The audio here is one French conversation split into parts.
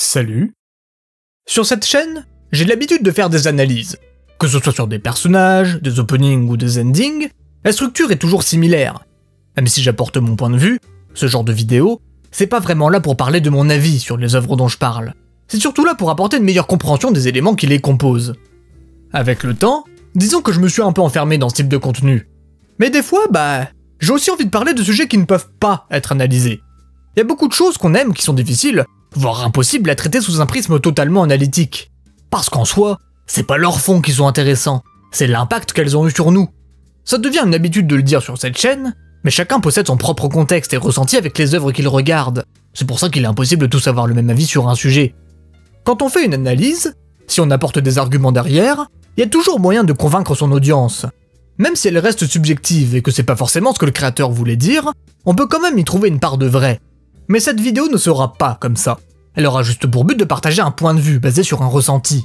Salut. Sur cette chaîne, j'ai l'habitude de faire des analyses. Que ce soit sur des personnages, des openings ou des endings, la structure est toujours similaire. Même si j'apporte mon point de vue, ce genre de vidéo, c'est pas vraiment là pour parler de mon avis sur les œuvres dont je parle. C'est surtout là pour apporter une meilleure compréhension des éléments qui les composent. Avec le temps, disons que je me suis un peu enfermé dans ce type de contenu. Mais des fois, j'ai aussi envie de parler de sujets qui ne peuvent pas être analysés. Il y a beaucoup de choses qu'on aime qui sont difficiles, voire impossibles à traiter sous un prisme totalement analytique. Parce qu'en soi, c'est pas leur fond qui sont intéressants, c'est l'impact qu'elles ont eu sur nous. Ça devient une habitude de le dire sur cette chaîne, mais chacun possède son propre contexte et ressenti avec les œuvres qu'il regarde. C'est pour ça qu'il est impossible de tous avoir le même avis sur un sujet. Quand on fait une analyse, si on apporte des arguments derrière, il y a toujours moyen de convaincre son audience. Même si elle reste subjective et que c'est pas forcément ce que le créateur voulait dire, on peut quand même y trouver une part de vrai. Mais cette vidéo ne sera pas comme ça. Elle aura juste pour but de partager un point de vue basé sur un ressenti.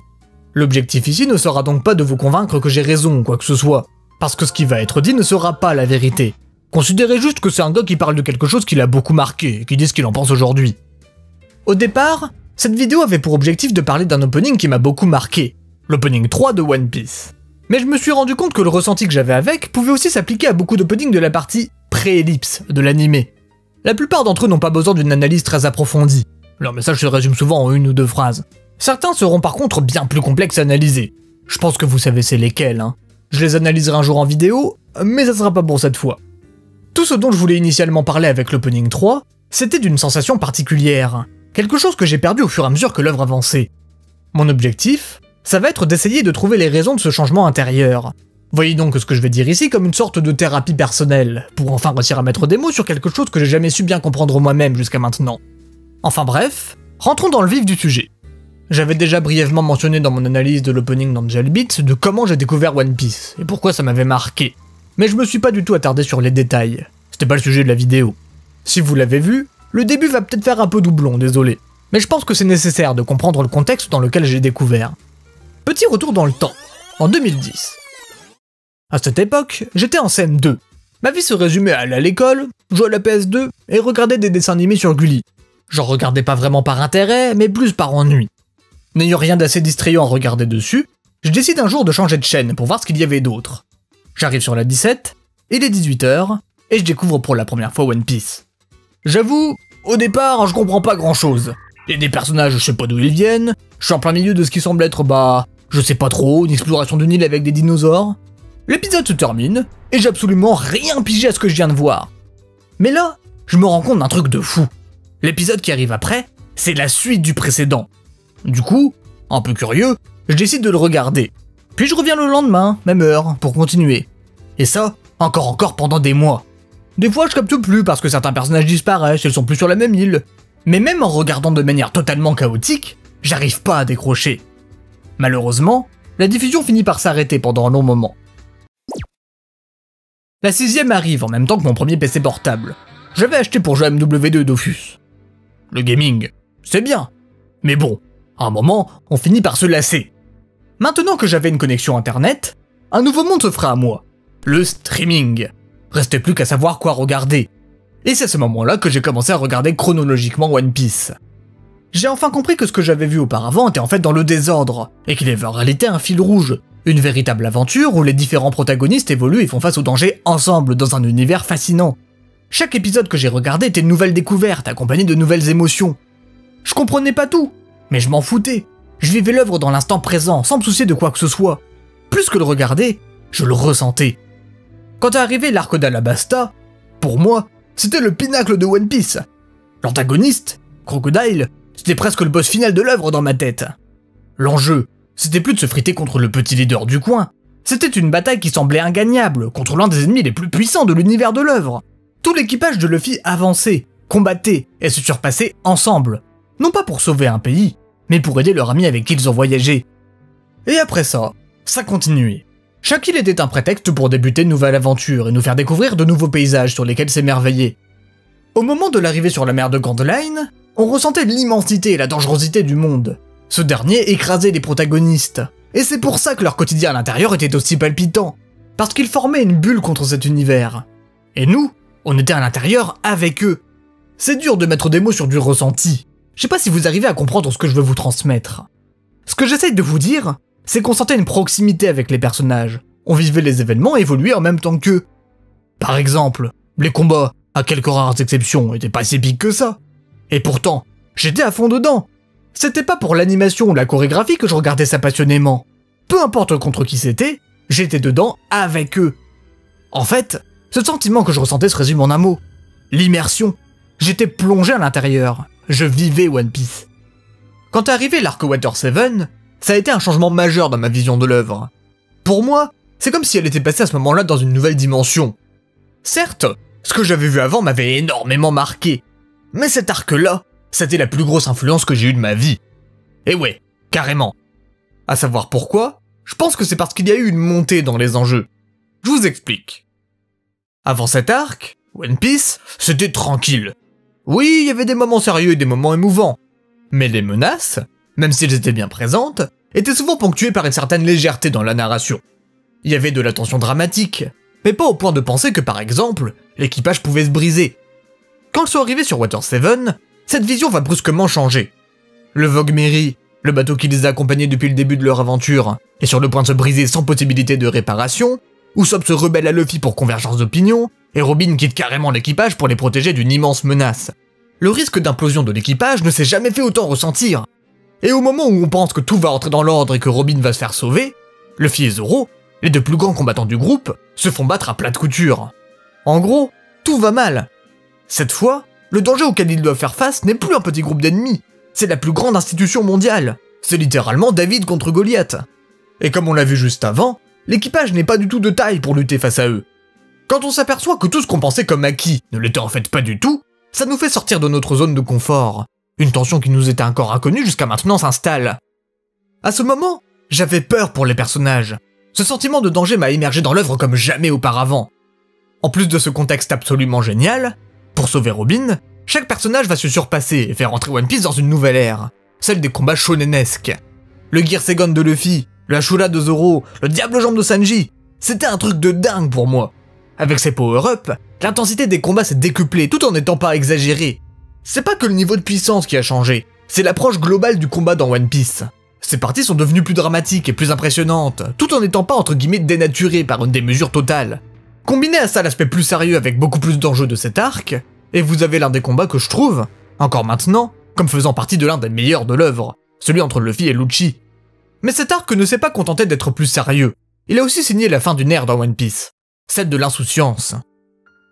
L'objectif ici ne sera donc pas de vous convaincre que j'ai raison ou quoi que ce soit, parce que ce qui va être dit ne sera pas la vérité. Considérez juste que c'est un gars qui parle de quelque chose qui l'a beaucoup marqué et qui dit ce qu'il en pense aujourd'hui. Au départ, cette vidéo avait pour objectif de parler d'un opening qui m'a beaucoup marqué, l'opening 3 de One Piece. Mais je me suis rendu compte que le ressenti que j'avais avec pouvait aussi s'appliquer à beaucoup d'openings de la partie pré-ellipse de l'animé. La plupart d'entre eux n'ont pas besoin d'une analyse très approfondie. Leur message se résume souvent en une ou deux phrases. Certains seront par contre bien plus complexes à analyser. Je pense que vous savez c'est lesquels, hein. Je les analyserai un jour en vidéo, mais ça sera pas pour cette fois. Tout ce dont je voulais initialement parler avec l'opening 3, c'était d'une sensation particulière. Quelque chose que j'ai perdu au fur et à mesure que l'œuvre avançait. Mon objectif, ça va être d'essayer de trouver les raisons de ce changement intérieur. Voyez donc ce que je vais dire ici comme une sorte de thérapie personnelle, pour enfin réussir à mettre des mots sur quelque chose que j'ai jamais su bien comprendre moi-même jusqu'à maintenant. Enfin bref, rentrons dans le vif du sujet. J'avais déjà brièvement mentionné dans mon analyse de l'opening d'Angel Beats de comment j'ai découvert One Piece, et pourquoi ça m'avait marqué. Mais je me suis pas du tout attardé sur les détails, c'était pas le sujet de la vidéo. Si vous l'avez vu, le début va peut-être faire un peu doublon, désolé. Mais je pense que c'est nécessaire de comprendre le contexte dans lequel j'ai découvert. Petit retour dans le temps, en 2010. À cette époque, j'étais en CM2. Ma vie se résumait à aller à l'école, jouer à la PS2 et regarder des dessins animés sur Gulli. J'en regardais pas vraiment par intérêt, mais plus par ennui. N'ayant rien d'assez distrayant à regarder dessus, je décide un jour de changer de chaîne pour voir ce qu'il y avait d'autre. J'arrive sur la 17, il est 18h, et je découvre pour la première fois One Piece. J'avoue, au départ, je comprends pas grand chose. Il y a des personnages, je sais pas d'où ils viennent, je suis en plein milieu de ce qui semble être, je sais pas trop, une exploration d'une île avec des dinosaures. L'épisode se termine, et j'ai absolument rien pigé à ce que je viens de voir. Mais là, je me rends compte d'un truc de fou. L'épisode qui arrive après, c'est la suite du précédent. Du coup, un peu curieux, je décide de le regarder. Puis je reviens le lendemain, même heure, pour continuer. Et ça, encore pendant des mois. Des fois je capte plus parce que certains personnages disparaissent, ils sont plus sur la même île. Mais même en regardant de manière totalement chaotique, j'arrive pas à décrocher. Malheureusement, la diffusion finit par s'arrêter pendant un long moment. La 6ème arrive en même temps que mon premier PC portable. J'avais acheté pour jouer à MW2 Dofus. Le gaming, c'est bien. Mais bon, à un moment, on finit par se lasser. Maintenant que j'avais une connexion internet, un nouveau monde se fera à moi. Le streaming. Restait plus qu'à savoir quoi regarder. Et c'est à ce moment-là que j'ai commencé à regarder chronologiquement One Piece. J'ai enfin compris que ce que j'avais vu auparavant était en fait dans le désordre, et qu'il y avait en réalité un fil rouge. Une véritable aventure où les différents protagonistes évoluent et font face aux dangers ensemble dans un univers fascinant. Chaque épisode que j'ai regardé était une nouvelle découverte, accompagnée de nouvelles émotions. Je comprenais pas tout, mais je m'en foutais. Je vivais l'œuvre dans l'instant présent, sans me soucier de quoi que ce soit. Plus que le regarder, je le ressentais. Quand est arrivé l'arc d'Alabasta, pour moi, c'était le pinacle de One Piece. L'antagoniste, Crocodile, c'était presque le boss final de l'œuvre dans ma tête. L'enjeu, c'était plus de se friter contre le petit leader du coin. C'était une bataille qui semblait ingagnable, contre l'un des ennemis les plus puissants de l'univers de l'œuvre. Tout l'équipage de Luffy avançait, combattait et se surpassait ensemble. Non pas pour sauver un pays, mais pour aider leurs amis avec qui ils ont voyagé. Et après ça continuait. Chaque île était un prétexte pour débuter une nouvelle aventure et nous faire découvrir de nouveaux paysages sur lesquels s'émerveiller. Au moment de l'arrivée sur la mer de Grand Line, on ressentait l'immensité et la dangerosité du monde. Ce dernier écrasait les protagonistes, et c'est pour ça que leur quotidien à l'intérieur était aussi palpitant, parce qu'ils formaient une bulle contre cet univers. Et nous, on était à l'intérieur avec eux. C'est dur de mettre des mots sur du ressenti, Je sais pas si vous arrivez à comprendre ce que je veux vous transmettre. Ce que j'essaye de vous dire, c'est qu'on sentait une proximité avec les personnages. On vivait les événements et évoluait en même temps qu'eux. Par exemple, les combats, à quelques rares exceptions, étaient pas si épiques que ça. Et pourtant, j'étais à fond dedans. C'était pas pour l'animation ou la chorégraphie que je regardais ça passionnément. Peu importe contre qui c'était, j'étais dedans avec eux. En fait, ce sentiment que je ressentais se résume en un mot. L'immersion. J'étais plongé à l'intérieur. Je vivais One Piece. Quand est arrivé l'arc Water 7, ça a été un changement majeur dans ma vision de l'œuvre. Pour moi, c'est comme si elle était passée à ce moment-là dans une nouvelle dimension. Certes, ce que j'avais vu avant m'avait énormément marqué, mais cet arc-là, c'était la plus grosse influence que j'ai eue de ma vie. Et ouais, carrément. À savoir pourquoi, je pense que c'est parce qu'il y a eu une montée dans les enjeux. Je vous explique. Avant cet arc, One Piece, c'était tranquille. Oui, il y avait des moments sérieux et des moments émouvants. Mais les menaces, même si elles étaient bien présentes, étaient souvent ponctuées par une certaine légèreté dans la narration. Il y avait de la tension dramatique, mais pas au point de penser que par exemple, l'équipage pouvait se briser. Quand ils sont arrivés sur Water 7, cette vision va brusquement changer. Le Vogue Mary, le bateau qui les a accompagnés depuis le début de leur aventure, est sur le point de se briser sans possibilité de réparation, Usopp se rebelle à Luffy pour convergence d'opinion, et Robin quitte carrément l'équipage pour les protéger d'une immense menace. Le risque d'implosion de l'équipage ne s'est jamais fait autant ressentir. Et au moment où on pense que tout va entrer dans l'ordre et que Robin va se faire sauver, Luffy et Zoro, les deux plus grands combattants du groupe, se font battre à plat de couture. En gros, tout va mal. Cette fois, le danger auquel ils doivent faire face n'est plus un petit groupe d'ennemis, c'est la plus grande institution mondiale. C'est littéralement David contre Goliath. Et comme on l'a vu juste avant, l'équipage n'est pas du tout de taille pour lutter face à eux. Quand on s'aperçoit que tout ce qu'on pensait comme acquis ne l'était en fait pas du tout, ça nous fait sortir de notre zone de confort. Une tension qui nous était encore inconnue jusqu'à maintenant s'installe. À ce moment, j'avais peur pour les personnages. Ce sentiment de danger m'a émergé dans l'œuvre comme jamais auparavant. En plus de ce contexte absolument génial, pour sauver Robin, chaque personnage va se surpasser et faire entrer One Piece dans une nouvelle ère, celle des combats shonenesques. Le Gear Segon de Luffy, le Ashura de Zoro, le Diable Jambe de Sanji, c'était un truc de dingue pour moi. Avec ses power-up, l'intensité des combats s'est décuplée tout en n'étant pas exagérée. C'est pas que le niveau de puissance qui a changé, c'est l'approche globale du combat dans One Piece. Ces parties sont devenues plus dramatiques et plus impressionnantes, tout en n'étant pas entre guillemets dénaturées par une démesure totale. Combiné à ça l'aspect plus sérieux avec beaucoup plus d'enjeux de cet arc, et vous avez l'un des combats que je trouve, encore maintenant, comme faisant partie de l'un des meilleurs de l'œuvre, celui entre Luffy et Lucci. Mais cet arc ne s'est pas contenté d'être plus sérieux, il a aussi signé la fin d'une ère dans One Piece, celle de l'insouciance.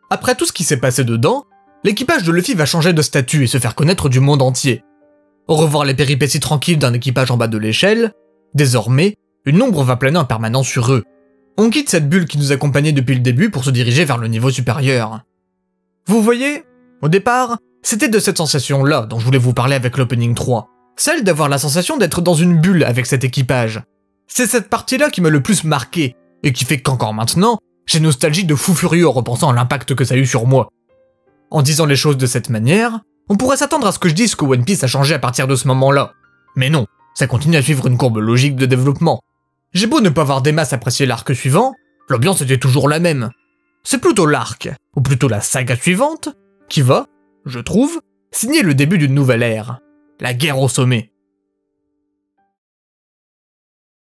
Après tout ce qui s'est passé dedans, l'équipage de Luffy va changer de statut et se faire connaître du monde entier. Au revoir les péripéties tranquilles d'un équipage en bas de l'échelle, désormais, une ombre va planer en permanence sur eux. On quitte cette bulle qui nous accompagnait depuis le début pour se diriger vers le niveau supérieur. Vous voyez, au départ, c'était de cette sensation-là dont je voulais vous parler avec l'opening 3, celle d'avoir la sensation d'être dans une bulle avec cet équipage. C'est cette partie-là qui m'a le plus marqué, et qui fait qu'encore maintenant, j'ai nostalgie de fou furieux en repensant à l'impact que ça a eu sur moi. En disant les choses de cette manière, on pourrait s'attendre à ce que je dise que One Piece a changé à partir de ce moment-là. Mais non, ça continue à suivre une courbe logique de développement. J'ai beau ne pas avoir des masses apprécier l'arc suivant, l'ambiance était toujours la même. C'est plutôt l'arc, ou plutôt la saga suivante, qui va, je trouve, signer le début d'une nouvelle ère. La guerre au sommet.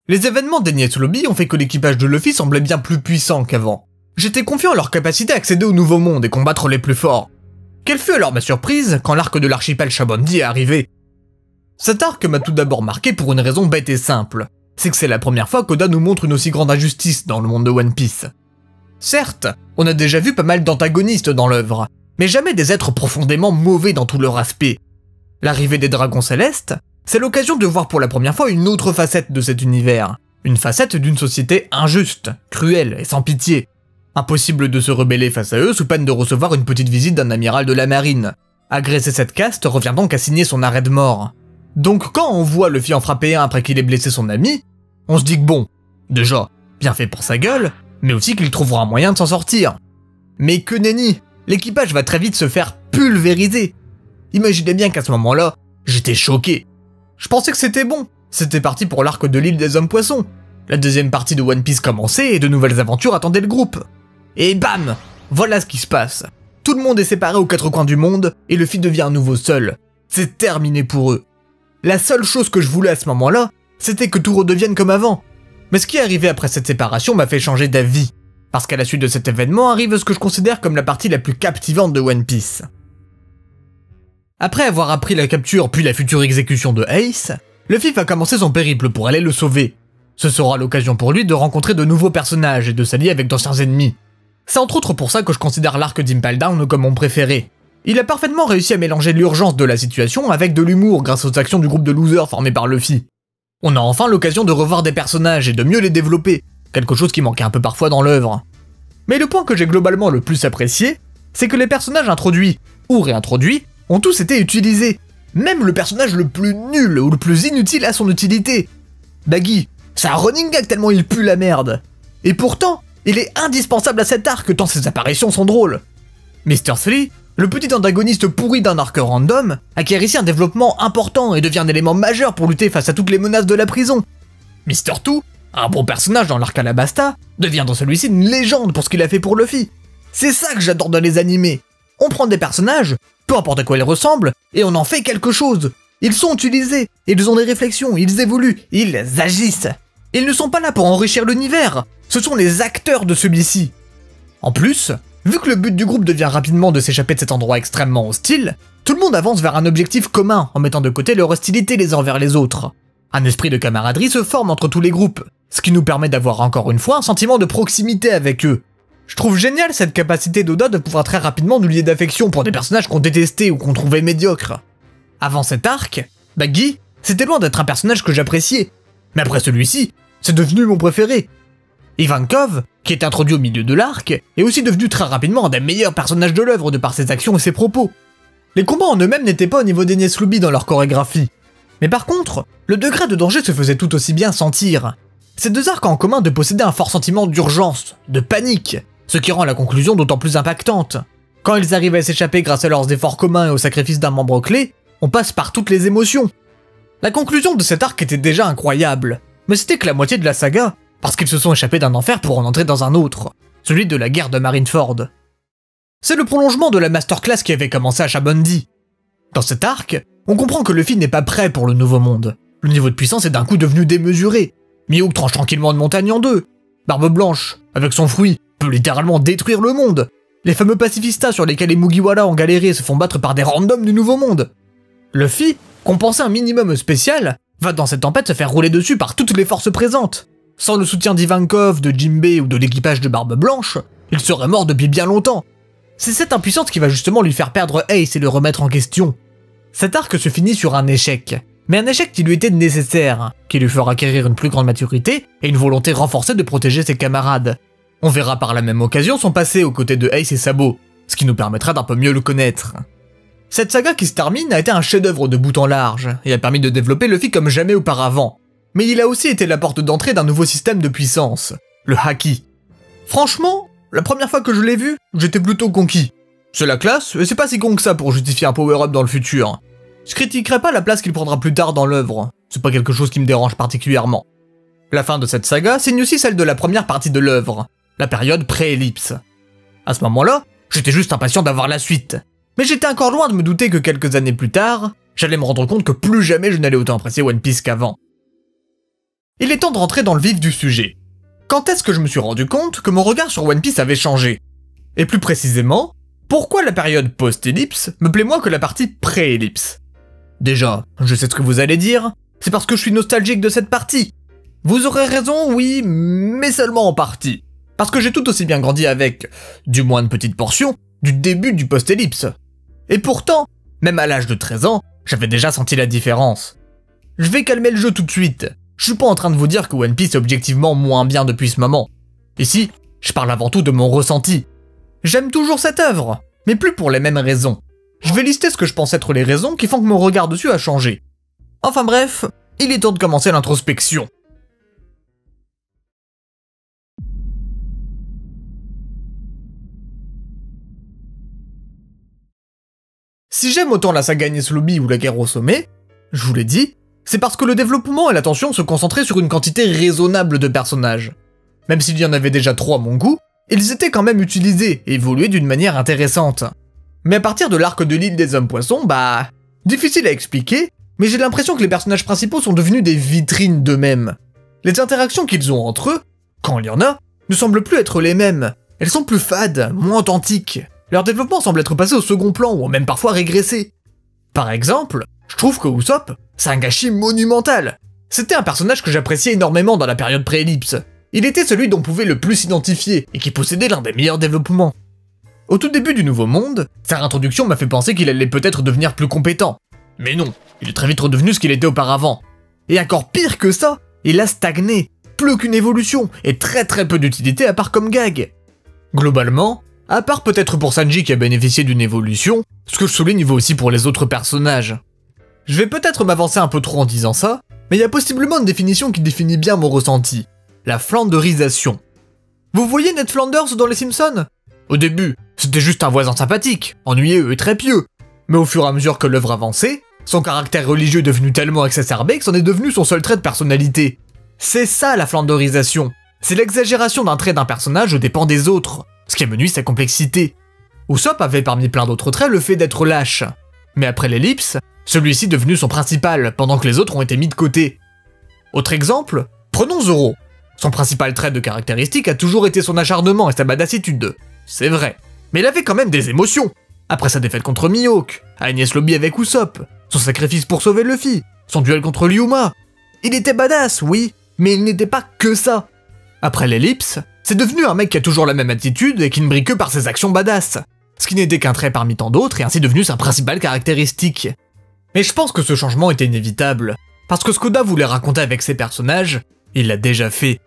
Les événements d'Enies Lobby ont fait que l'équipage de Luffy semblait bien plus puissant qu'avant. J'étais confiant en leur capacité à accéder au nouveau monde et combattre les plus forts. Quelle fut alors ma surprise quand l'arc de l'archipel Shabondi est arrivé? Cet arc m'a tout d'abord marqué pour une raison bête et simple, c'est que c'est la première fois qu'Oda nous montre une aussi grande injustice dans le monde de One Piece. Certes, on a déjà vu pas mal d'antagonistes dans l'œuvre, mais jamais des êtres profondément mauvais dans tout leur aspect. L'arrivée des dragons célestes, c'est l'occasion de voir pour la première fois une autre facette de cet univers, une facette d'une société injuste, cruelle et sans pitié. Impossible de se rebeller face à eux sous peine de recevoir une petite visite d'un amiral de la marine. Agresser cette caste revient donc à signer son arrêt de mort. Donc quand on voit Luffy en frapper un après qu'il ait blessé son ami, on se dit que bon, déjà, bien fait pour sa gueule, mais aussi qu'il trouvera un moyen de s'en sortir. Mais que nenni, l'équipage va très vite se faire pulvériser. Imaginez bien qu'à ce moment-là, j'étais choqué. Je pensais que c'était bon, c'était parti pour l'arc de l'île des hommes poissons. La deuxième partie de One Piece commençait et de nouvelles aventures attendaient le groupe. Et bam, voilà ce qui se passe. Tout le monde est séparé aux quatre coins du monde et Luffy devient à nouveau seul. c'est terminé pour eux. La seule chose que je voulais à ce moment-là, c'était que tout redevienne comme avant. Mais ce qui est arrivé après cette séparation m'a fait changer d'avis, parce qu'à la suite de cet événement arrive ce que je considère comme la partie la plus captivante de One Piece. Après avoir appris la capture puis la future exécution de Ace, Luffy va commencer son périple pour aller le sauver. Ce sera l'occasion pour lui de rencontrer de nouveaux personnages et de s'allier avec d'anciens ennemis. C'est entre autres pour ça que je considère l'arc d'Impel Down comme mon préféré. Il a parfaitement réussi à mélanger l'urgence de la situation avec de l'humour grâce aux actions du groupe de losers formé par Luffy. On a enfin l'occasion de revoir des personnages et de mieux les développer, quelque chose qui manquait un peu parfois dans l'œuvre. Mais le point que j'ai globalement le plus apprécié, c'est que les personnages introduits, ou réintroduits, ont tous été utilisés. Même le personnage le plus nul ou le plus inutile a son utilité. Baggy, c'est un running gag tellement il pue la merde. Et pourtant, il est indispensable à cet arc tant ses apparitions sont drôles. Mr. Three, le petit antagoniste pourri d'un arc random, acquiert ici un développement important et devient un élément majeur pour lutter face à toutes les menaces de la prison. Mr. Two, un bon personnage dans l'arc Alabasta, devient dans celui-ci une légende pour ce qu'il a fait pour Luffy. C'est ça que j'adore dans les animés. On prend des personnages, peu importe à quoi ils ressemblent, et on en fait quelque chose. Ils sont utilisés, ils ont des réflexions, ils évoluent, ils agissent. Ils ne sont pas là pour enrichir l'univers, ce sont les acteurs de celui-ci. En plus, vu que le but du groupe devient rapidement de s'échapper de cet endroit extrêmement hostile, tout le monde avance vers un objectif commun en mettant de côté leur hostilité les uns vers les autres. Un esprit de camaraderie se forme entre tous les groupes, ce qui nous permet d'avoir encore une fois un sentiment de proximité avec eux. Je trouve génial cette capacité d'Oda de pouvoir très rapidement nous lier d'affection pour des personnages qu'on détestait ou qu'on trouvait médiocres. Avant cet arc, Baggy, c'était loin d'être un personnage que j'appréciais, mais après celui-ci, c'est devenu mon préféré. Ivankov, qui est introduit au milieu de l'arc, est aussi devenu très rapidement un des meilleurs personnages de l'œuvre de par ses actions et ses propos. Les combats en eux-mêmes n'étaient pas au niveau d'Enies Lobby dans leur chorégraphie. Mais par contre, le degré de danger se faisait tout aussi bien sentir. Ces deux arcs ont en commun de posséder un fort sentiment d'urgence, de panique, ce qui rend la conclusion d'autant plus impactante. Quand ils arrivent à s'échapper grâce à leurs efforts communs et au sacrifice d'un membre clé, on passe par toutes les émotions. La conclusion de cet arc était déjà incroyable, mais c'était que la moitié de la saga, parce qu'ils se sont échappés d'un enfer pour en entrer dans un autre, celui de la guerre de Marineford. C'est le prolongement de la masterclass qui avait commencé à Shabondi. Dans cet arc, on comprend que Luffy n'est pas prêt pour le nouveau monde. Le niveau de puissance est d'un coup devenu démesuré. Mihawk tranche tranquillement une montagne en deux. Barbe Blanche, avec son fruit, peut littéralement détruire le monde. Les fameux pacifistas sur lesquels les Mugiwara ont galéré se font battre par des randoms du nouveau monde. Luffy, qu'on pensait un minimum spécial, va dans cette tempête se faire rouler dessus par toutes les forces présentes. Sans le soutien d'Ivankov, de Jinbei ou de l'équipage de Barbe Blanche, il serait mort depuis bien longtemps. C'est cette impuissance qui va justement lui faire perdre Ace et le remettre en question. Cet arc se finit sur un échec, mais un échec qui lui était nécessaire, qui lui fera acquérir une plus grande maturité et une volonté renforcée de protéger ses camarades. On verra par la même occasion son passé aux côtés de Ace et Sabo, ce qui nous permettra d'un peu mieux le connaître. Cette saga qui se termine a été un chef-d'œuvre de bout en large, et a permis de développer Luffy comme jamais auparavant. Mais il a aussi été la porte d'entrée d'un nouveau système de puissance, le Haki. Franchement, la première fois que je l'ai vu, j'étais plutôt conquis. C'est la classe, et c'est pas si con que ça pour justifier un power-up dans le futur. Je critiquerai pas la place qu'il prendra plus tard dans l'œuvre, c'est pas quelque chose qui me dérange particulièrement. La fin de cette saga signe aussi celle de la première partie de l'œuvre, la période pré-ellipse. À ce moment-là, j'étais juste impatient d'avoir la suite. Mais j'étais encore loin de me douter que quelques années plus tard, j'allais me rendre compte que plus jamais je n'allais autant apprécier One Piece qu'avant. Il est temps de rentrer dans le vif du sujet. Quand est-ce que je me suis rendu compte que mon regard sur One Piece avait changé? Et plus précisément, pourquoi la période post-ellipse me plaît moins que la partie pré-ellipse? Déjà, je sais ce que vous allez dire, c'est parce que je suis nostalgique de cette partie. Vous aurez raison, oui, mais seulement en partie. Parce que j'ai tout aussi bien grandi avec, du moins une petite portion, du début du post-ellipse. Et pourtant, même à l'âge de 13 ans, j'avais déjà senti la différence. Je vais calmer le jeu tout de suite. Je suis pas en train de vous dire que One Piece est objectivement moins bien depuis ce moment. Ici, je parle avant tout de mon ressenti. J'aime toujours cette œuvre, mais plus pour les mêmes raisons. Je vais lister ce que je pense être les raisons qui font que mon regard dessus a changé. Enfin bref, il est temps de commencer l'introspection. Si j'aime autant la saga Enies Lobby ou la guerre au sommet, je vous l'ai dit, c'est parce que le développement et l'attention se concentraient sur une quantité raisonnable de personnages. Même s'il y en avait déjà 3 à mon goût, ils étaient quand même utilisés et évolués d'une manière intéressante. Mais à partir de l'arc de l'île des hommes poissons, Difficile à expliquer, mais j'ai l'impression que les personnages principaux sont devenus des vitrines d'eux-mêmes. Les interactions qu'ils ont entre eux, quand il y en a, ne semblent plus être les mêmes. Elles sont plus fades, moins authentiques. Leur développement semble être passé au second plan ou même parfois régressé. Par exemple, je trouve que Usopp, c'est un gâchis monumental. C'était un personnage que j'appréciais énormément dans la période pré-ellipse. Il était celui dont on pouvait le plus s'identifier et qui possédait l'un des meilleurs développements. Au tout début du Nouveau Monde, sa réintroduction m'a fait penser qu'il allait peut-être devenir plus compétent. Mais non, il est très vite redevenu ce qu'il était auparavant. Et encore pire que ça, il a stagné, plus aucune évolution, et très peu d'utilité à part comme gag. Globalement, à part peut-être pour Sanji qui a bénéficié d'une évolution, ce que je souligne vaut aussi pour les autres personnages. Je vais peut-être m'avancer un peu trop en disant ça, mais il y a possiblement une définition qui définit bien mon ressenti. La flanderisation. Vous voyez Ned Flanders dans Les Simpsons? Au début, c'était juste un voisin sympathique, ennuyeux et très pieux. Mais au fur et à mesure que l'œuvre avançait, son caractère religieux est devenu tellement exacerbé que c'en est devenu son seul trait de personnalité. C'est ça la flanderisation. C'est l'exagération d'un trait d'un personnage aux dépens des autres, ce qui amenuise sa complexité. Usopp avait parmi plein d'autres traits le fait d'être lâche. Mais après l'ellipse, celui-ci est devenu son principal, pendant que les autres ont été mis de côté. Autre exemple, prenons Zoro. Son principal trait de caractéristique a toujours été son acharnement et sa badassitude. C'est vrai. Mais il avait quand même des émotions. Après sa défaite contre Mihawk, à Enies Lobby avec Usopp, son sacrifice pour sauver Luffy, son duel contre Ryuma. Il était badass, oui, mais il n'était pas que ça. Après l'ellipse, c'est devenu un mec qui a toujours la même attitude et qui ne brille que par ses actions badass. Ce qui n'était qu'un trait parmi tant d'autres et ainsi devenu sa principale caractéristique. Mais je pense que ce changement était inévitable, parce que ce qu'Oda voulait raconter avec ses personnages, il l'a déjà fait.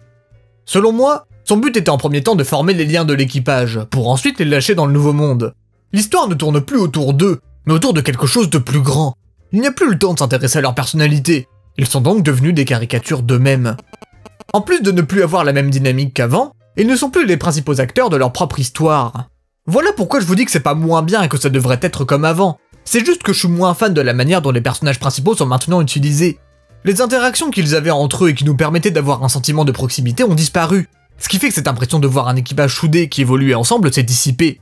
Selon moi, son but était en premier temps de former les liens de l'équipage, pour ensuite les lâcher dans le Nouveau Monde. L'histoire ne tourne plus autour d'eux, mais autour de quelque chose de plus grand. Il n'y a plus le temps de s'intéresser à leur personnalité, ils sont donc devenus des caricatures d'eux-mêmes. En plus de ne plus avoir la même dynamique qu'avant, ils ne sont plus les principaux acteurs de leur propre histoire. Voilà pourquoi je vous dis que c'est pas moins bien et que ça devrait être comme avant. C'est juste que je suis moins fan de la manière dont les personnages principaux sont maintenant utilisés. Les interactions qu'ils avaient entre eux et qui nous permettaient d'avoir un sentiment de proximité ont disparu, ce qui fait que cette impression de voir un équipage soudé qui évoluait ensemble s'est dissipée.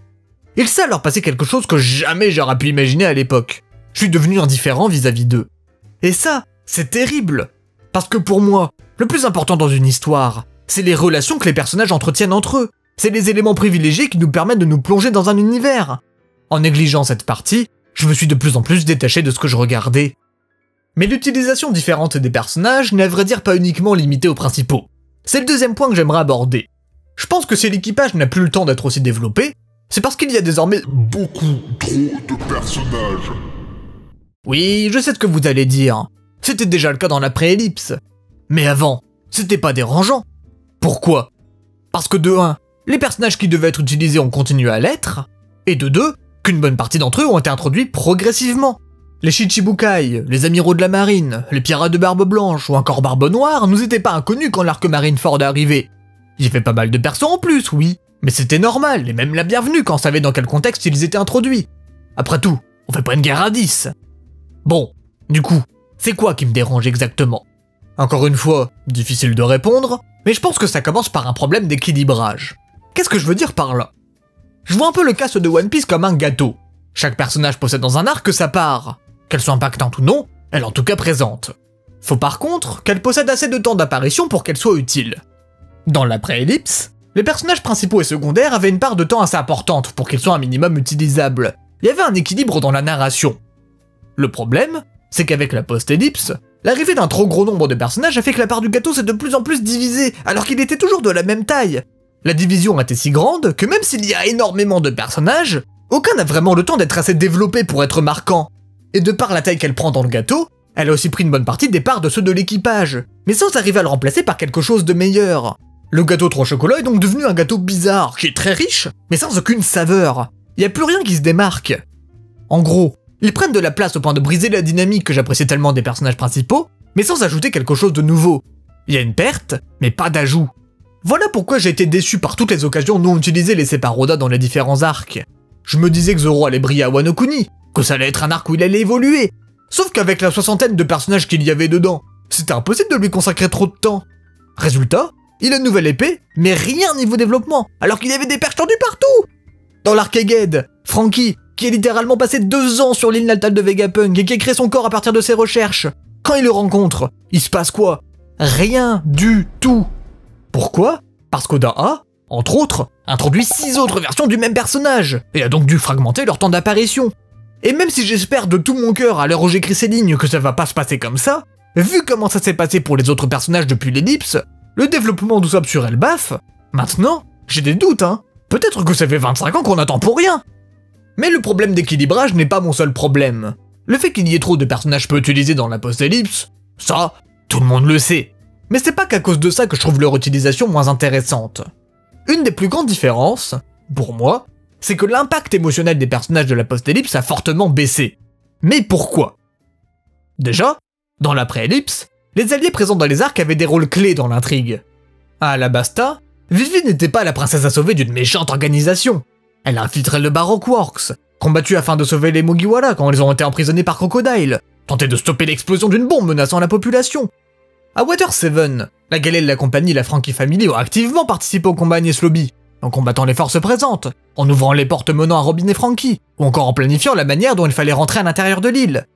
Il s'est leur passé quelque chose que jamais j'aurais pu imaginer à l'époque. Je suis devenu indifférent vis-à-vis d'eux. Et ça, c'est terrible. Parce que pour moi, le plus important dans une histoire, c'est les relations que les personnages entretiennent entre eux. C'est les éléments privilégiés qui nous permettent de nous plonger dans un univers. En négligeant cette partie, je me suis de plus en plus détaché de ce que je regardais. Mais l'utilisation différente des personnages n'est à vrai dire pas uniquement limitée aux principaux. C'est le deuxième point que j'aimerais aborder. Je pense que si l'équipage n'a plus le temps d'être aussi développé, c'est parce qu'il y a désormais beaucoup trop de personnages. Oui, je sais ce que vous allez dire. C'était déjà le cas dans la pré-ellipse. Mais avant, c'était pas dérangeant. Pourquoi? Parce que de 1, les personnages qui devaient être utilisés ont continué à l'être, et de 2, qu'une bonne partie d'entre eux ont été introduits progressivement. Les Shichibukai, les amiraux de la marine, les pirates de Barbe Blanche ou encore Barbe Noire nous étaient pas inconnus quand l'arc Marineford est arrivé. Il y avait pas mal de persos en plus, oui, mais c'était normal et même la bienvenue quand on savait dans quel contexte ils étaient introduits. Après tout, on fait pas une guerre à 10. Bon, du coup, c'est quoi qui me dérange exactement? Encore une fois, difficile de répondre, mais je pense que ça commence par un problème d'équilibrage. Qu'est-ce que je veux dire par là? Je vois un peu le cast de One Piece comme un gâteau. Chaque personnage possède dans un arc sa part. Qu'elle soit impactante ou non, elle est en tout cas présente. Faut par contre qu'elle possède assez de temps d'apparition pour qu'elle soit utile. Dans la pré-ellipse, les personnages principaux et secondaires avaient une part de temps assez importante pour qu'ils soient un minimum utilisables. Il y avait un équilibre dans la narration. Le problème, c'est qu'avec la post-ellipse, l'arrivée d'un trop gros nombre de personnages a fait que la part du gâteau s'est de plus en plus divisée, alors qu'il était toujours de la même taille. La division était si grande que même s'il y a énormément de personnages, aucun n'a vraiment le temps d'être assez développé pour être marquant. Et de par la taille qu'elle prend dans le gâteau, elle a aussi pris une bonne partie des parts de ceux de l'équipage, mais sans arriver à le remplacer par quelque chose de meilleur. Le gâteau 3 chocolats est donc devenu un gâteau bizarre, qui est très riche, mais sans aucune saveur. Il n'y a plus rien qui se démarque. En gros, ils prennent de la place au point de briser la dynamique que j'appréciais tellement des personnages principaux, mais sans ajouter quelque chose de nouveau. Il y a une perte, mais pas d'ajout. Voilà pourquoi j'ai été déçu par toutes les occasions non utilisées laissées par Oda dans les différents arcs. Je me disais que Zoro allait briller à Wano Kuni, que ça allait être un arc où il allait évoluer. Sauf qu'avec la soixantaine de personnages qu'il y avait dedans, c'était impossible de lui consacrer trop de temps. Résultat, il a une nouvelle épée, mais rien niveau développement, alors qu'il y avait des perches tendues partout. Dans l'arc Egghead, Franky, qui est littéralement passé 2 ans sur l'île natale de Vegapunk et qui a créé son corps à partir de ses recherches. Quand il le rencontre, il se passe quoi? Rien du tout. Pourquoi? Parce qu'Oda A, entre autres, introduit 6 autres versions du même personnage, et a donc dû fragmenter leur temps d'apparition. Et même si j'espère de tout mon cœur à l'heure où j'écris ces lignes que ça va pas se passer comme ça, vu comment ça s'est passé pour les autres personnages depuis l'ellipse, le développement d'Usopp sur Elbaf, maintenant, j'ai des doutes Peut-être que ça fait 25 ans qu'on attend pour rien. Mais le problème d'équilibrage n'est pas mon seul problème. Le fait qu'il y ait trop de personnages peu utilisés dans la post-ellipse, ça, tout le monde le sait. Mais c'est pas qu'à cause de ça que je trouve leur utilisation moins intéressante. Une des plus grandes différences, pour moi, c'est que l'impact émotionnel des personnages de la post-ellipse a fortement baissé. Mais pourquoi? Déjà, dans la pré-ellipse, les alliés présents dans les arcs avaient des rôles clés dans l'intrigue. À Alabasta, Vivi n'était pas la princesse à sauver d'une méchante organisation. Elle a infiltré le Baroque Works, combattu afin de sauver les Mugiwara quand ils ont été emprisonnés par Crocodile, tenté de stopper l'explosion d'une bombe menaçant la population. À Water 7, la Galelle, la compagnie et la Frankie Family ont activement participé au combat Agnès Lobby, en combattant les forces présentes, en ouvrant les portes menant à Robin et Frankie, ou encore en planifiant la manière dont il fallait rentrer à l'intérieur de l'île.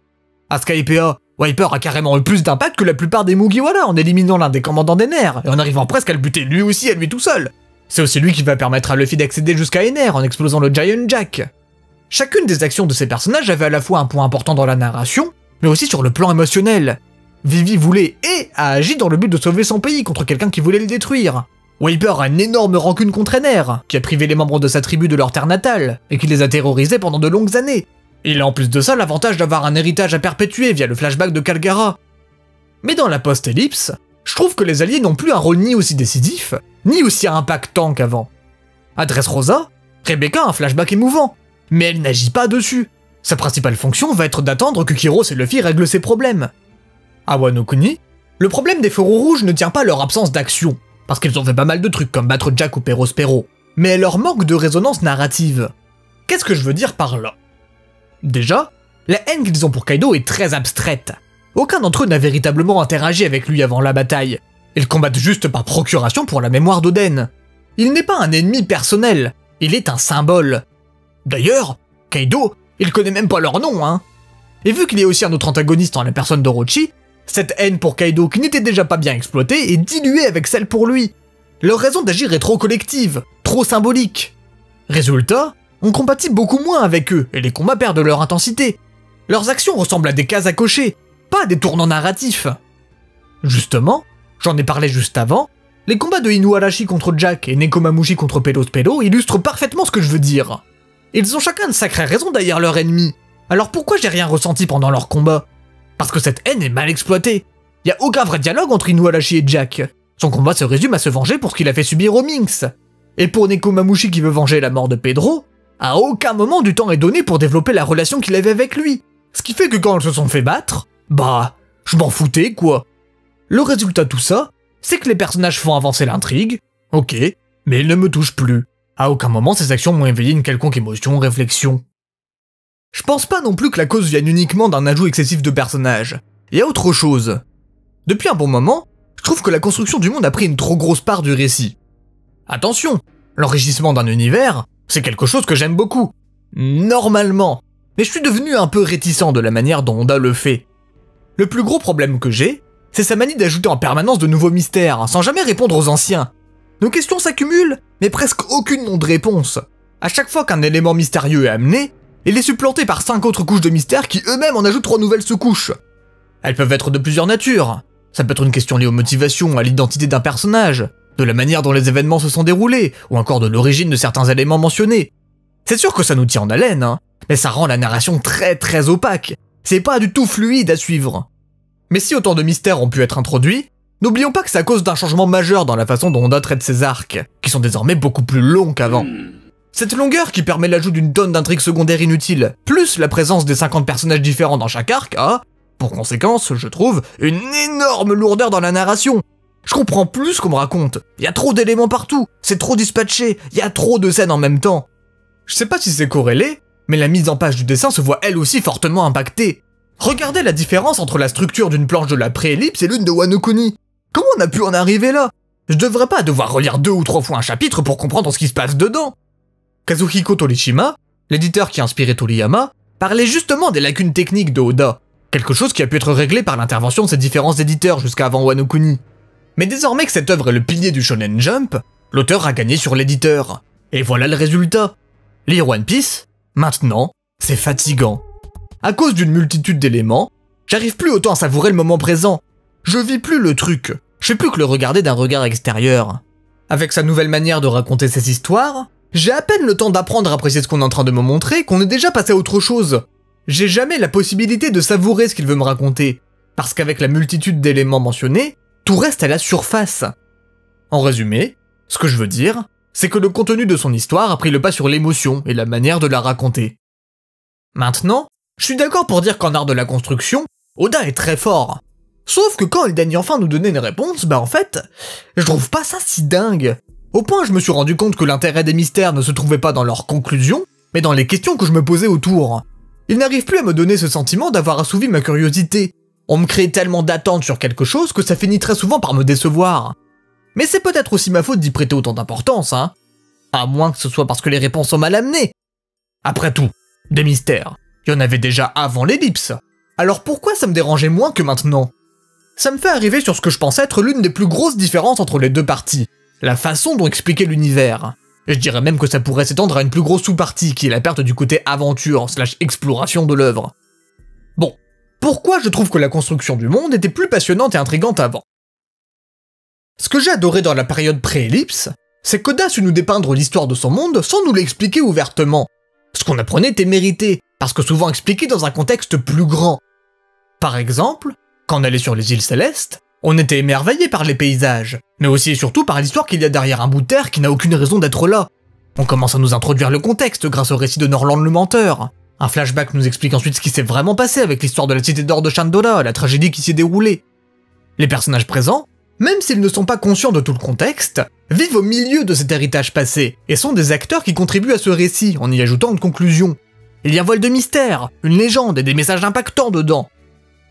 À Skypiea, Wiper a carrément eu plus d'impact que la plupart des Mugiwara en éliminant l'un des commandants des nerfs, et en arrivant presque à le buter lui aussi à lui tout seul. C'est aussi lui qui va permettre à Luffy d'accéder jusqu'à Ener en explosant le Giant Jack. Chacune des actions de ces personnages avait à la fois un point important dans la narration, mais aussi sur le plan émotionnel. Vivi voulait et a agi dans le but de sauver son pays contre quelqu'un qui voulait le détruire. Wiper a une énorme rancune contre Ener, qui a privé les membres de sa tribu de leur terre natale, et qui les a terrorisés pendant de longues années. Il a en plus de ça l'avantage d'avoir un héritage à perpétuer via le flashback de Calgara. Mais dans la post-ellipse, je trouve que les alliés n'ont plus un rôle ni aussi décisif, ni aussi impactant qu'avant. À Dressrosa, Rebecca a un flashback émouvant, mais elle n'agit pas dessus. Sa principale fonction va être d'attendre que Kiros et Luffy règlent ses problèmes. À Wano Kuni, le problème des fauves rouges ne tient pas à leur absence d'action, parce qu'ils ont fait pas mal de trucs comme battre Jack ou Perospero, mais à leur manque de résonance narrative. Qu'est-ce que je veux dire par là? Déjà, la haine qu'ils ont pour Kaido est très abstraite. Aucun d'entre eux n'a véritablement interagi avec lui avant la bataille. Ils combattent juste par procuration pour la mémoire d'Oden. Il n'est pas un ennemi personnel, il est un symbole. D'ailleurs, Kaido, il connaît même pas leur nom, Et vu qu'il y a aussi un autre antagoniste en la personne d'Orochi, cette haine pour Kaido qui n'était déjà pas bien exploitée est diluée avec celle pour lui. Leur raison d'agir est trop collective, trop symbolique. Résultat, on compatit beaucoup moins avec eux et les combats perdent leur intensité. Leurs actions ressemblent à des cases à cocher, pas à des tournants narratifs. Justement, j'en ai parlé juste avant, les combats de Inuarashi contre Jack et Nekomamushi contre Pelospelo illustrent parfaitement ce que je veux dire. Ils ont chacun de sacrées raisons derrière leur ennemi, alors pourquoi j'ai rien ressenti pendant leur combat? Parce que cette haine est mal exploitée. Y a aucun vrai dialogue entre Inuarashi et Jack. Son combat se résume à se venger pour ce qu'il a fait subir aux Minx. Et pour Nekomamushi qui veut venger la mort de Pedro, à aucun moment du temps est donné pour développer la relation qu'il avait avec lui. Ce qui fait que quand ils se sont fait battre, bah, je m'en foutais quoi. Le résultat de tout ça, c'est que les personnages font avancer l'intrigue, ok, mais ils ne me touchent plus. À aucun moment ces actions m'ont éveillé une quelconque émotion ou réflexion. Je pense pas non plus que la cause vienne uniquement d'un ajout excessif de personnages. Il y a autre chose. Depuis un bon moment, je trouve que la construction du monde a pris une trop grosse part du récit. Attention, l'enrichissement d'un univers, c'est quelque chose que j'aime beaucoup. Normalement. Mais je suis devenu un peu réticent de la manière dont Oda le fait. Le plus gros problème que j'ai, c'est sa manie d'ajouter en permanence de nouveaux mystères, sans jamais répondre aux anciens. Nos questions s'accumulent, mais presque aucune n'ont de réponse. À chaque fois qu'un élément mystérieux est amené, il est supplanté par 5 autres couches de mystères qui eux-mêmes en ajoutent 3 nouvelles sous-couches. Elles peuvent être de plusieurs natures. Ça peut être une question liée aux motivations, à l'identité d'un personnage, de la manière dont les événements se sont déroulés, ou encore de l'origine de certains éléments mentionnés. C'est sûr que ça nous tient en haleine, mais ça rend la narration très opaque. C'est pas du tout fluide à suivre. Mais si autant de mystères ont pu être introduits, n'oublions pas que c'est à cause d'un changement majeur dans la façon dont Oda traite ses arcs, qui sont désormais beaucoup plus longs qu'avant. Cette longueur qui permet l'ajout d'une tonne d'intrigues secondaires inutiles, plus la présence des 50 personnages différents dans chaque arc, a, pour conséquence, je trouve, une énorme lourdeur dans la narration. Je comprends plus ce qu'on me raconte, y a trop d'éléments partout, c'est trop dispatché, y a trop de scènes en même temps. Je sais pas si c'est corrélé, mais la mise en page du dessin se voit elle aussi fortement impactée. Regardez la différence entre la structure d'une planche de la pré-ellipse et l'une de Wano Kuni. Comment on a pu en arriver là? Je devrais pas devoir relire 2 ou 3 fois un chapitre pour comprendre ce qui se passe dedans. Kazuhiko Torishima, l'éditeur qui a inspiré Toriyama, parlait justement des lacunes techniques de Oda, quelque chose qui a pu être réglé par l'intervention de ces différents éditeurs jusqu'à avant Wano Kuni. Mais désormais que cette œuvre est le pilier du Shonen Jump, l'auteur a gagné sur l'éditeur. Et voilà le résultat. Lire One Piece, maintenant, c'est fatigant. À cause d'une multitude d'éléments, j'arrive plus autant à savourer le moment présent. Je vis plus le truc, je fais plus que le regarder d'un regard extérieur. Avec sa nouvelle manière de raconter ses histoires, j'ai à peine le temps d'apprendre à apprécier ce qu'on est en train de me montrer qu'on est déjà passé à autre chose. J'ai jamais la possibilité de savourer ce qu'il veut me raconter, parce qu'avec la multitude d'éléments mentionnés, tout reste à la surface. En résumé, ce que je veux dire, c'est que le contenu de son histoire a pris le pas sur l'émotion et la manière de la raconter. Maintenant, je suis d'accord pour dire qu'en art de la construction, Oda est très fort. Sauf que quand il daigne enfin nous donner une réponse, en fait, je trouve pas ça si dingue. Au point je me suis rendu compte que l'intérêt des mystères ne se trouvait pas dans leurs conclusions, mais dans les questions que je me posais autour. Il n'arrive plus à me donner ce sentiment d'avoir assouvi ma curiosité. On me crée tellement d'attentes sur quelque chose que ça finit très souvent par me décevoir. Mais c'est peut-être aussi ma faute d'y prêter autant d'importance, hein. À moins que ce soit parce que les réponses sont mal amenées. Après tout, des mystères, il y en avait déjà avant l'ellipse. Alors pourquoi ça me dérangeait moins que maintenant? Ça me fait arriver sur ce que je pense être l'une des plus grosses différences entre les deux parties, la façon dont expliquer l'univers. Je dirais même que ça pourrait s'étendre à une plus grosse sous-partie qui est la perte du côté aventure / exploration de l'œuvre. Bon, pourquoi je trouve que la construction du monde était plus passionnante et intrigante avant? Ce que j'ai adoré dans la période pré-ellipse, c'est qu'Oda a su nous dépeindre l'histoire de son monde sans nous l'expliquer ouvertement. Ce qu'on apprenait était mérité, parce que souvent expliqué dans un contexte plus grand. Par exemple, quand on allait sur les îles Célestes, on était émerveillé par les paysages, mais aussi et surtout par l'histoire qu'il y a derrière un bout de terre qui n'a aucune raison d'être là. On commence à nous introduire le contexte grâce au récit de Norland le Menteur. Un flashback nous explique ensuite ce qui s'est vraiment passé avec l'histoire de la Cité d'Or de Shandora, la tragédie qui s'y est déroulée. Les personnages présents, même s'ils ne sont pas conscients de tout le contexte, vivent au milieu de cet héritage passé, et sont des acteurs qui contribuent à ce récit en y ajoutant une conclusion. Il y a un voile de mystère, une légende et des messages impactants dedans.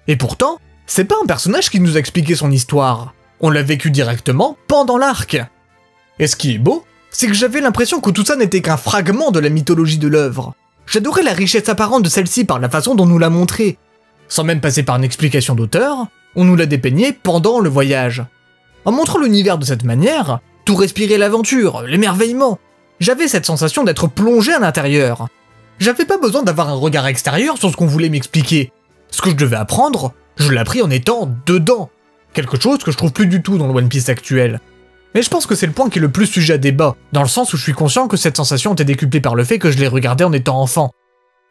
Et pourtant, c'est pas un personnage qui nous a expliqué son histoire, on l'a vécu directement pendant l'arc. Et ce qui est beau, c'est que j'avais l'impression que tout ça n'était qu'un fragment de la mythologie de l'œuvre. J'adorais la richesse apparente de celle-ci par la façon dont nous l'a montrée. Sans même passer par une explication d'auteur, on nous l'a dépeigné pendant le voyage. En montrant l'univers de cette manière, tout respirait l'aventure, l'émerveillement. J'avais cette sensation d'être plongé à l'intérieur. J'avais pas besoin d'avoir un regard extérieur sur ce qu'on voulait m'expliquer. Ce que je devais apprendre, je l'ai appris en étant dedans. Quelque chose que je trouve plus du tout dans le One Piece actuel. Mais je pense que c'est le point qui est le plus sujet à débat, dans le sens où je suis conscient que cette sensation était décuplée par le fait que je l'ai regardé en étant enfant.